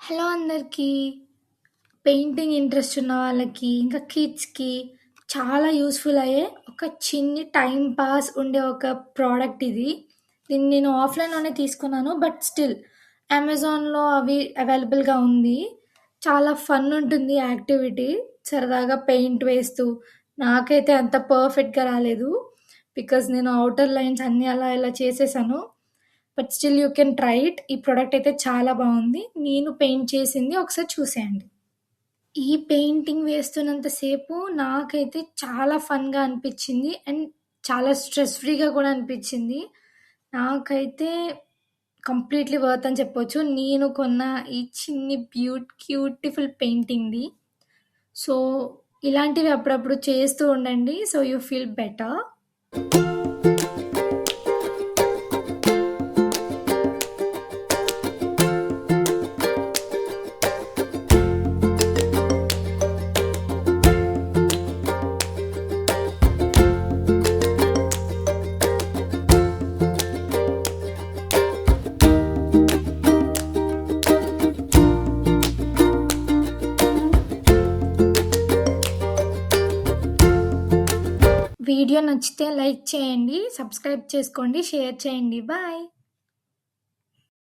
Hello అందరికీ. Painting interest ఉన్న వాళ్ళకి, ఇంకా కిడ్స్‌కి చాలా యూజ్‌ఫుల్ అయ్యే ఒక చిన్ని టైమ్ పాస్ ఉండే ఒక ప్రోడక్ట్ ఇది. దీన్ని నేను ఆఫ్‌లైన్‌లోనే తీసుకున్నాను. బట్ స్టిల్ అమెజాన్‌లో అవి అవైలబుల్‌గా ఉంది. చాలా ఫన్ ఉంటుంది యాక్టివిటీ. సరదాగా పెయింట్ వేస్తూ నాకైతే అంత పర్ఫెక్ట్‌గా రాలేదు. బికాజ్ నేను ఔటర్ లైన్స్ అన్నీ అలా ఇలా చేసేసాను. But still you can try it. ఈ ప్రొడక్ట్ అయితే చాలా బావుంది. నేను పెయింట్ చేసింది ఒకసారి చూసేయండి. ఈ పెయింటింగ్ వేస్తున్నంత సేపు నాకైతే చాలా ఫన్‌గా అనిపిచ్చింది. అండ్ చాలా స్ట్రెస్ ఫ్రీగా కూడా అనిపిచ్చింది. నాకైతే కంప్లీట్‌లీ వర్త్ అని చెప్పొచ్చు. నేను కొన్న ఈ చిన్ని క్యూటిఫుల్ పెయింటింగ్‌ది. సో, ఇలాంటివి అప్పుడప్పుడు చేస్తూ ఉండండి. So, you feel better. Video నచ్చితే లైక్ చేయండి, సబ్స్క్రైబ్ చేసుకోండి, షేర్ చేయండి. బాయ్.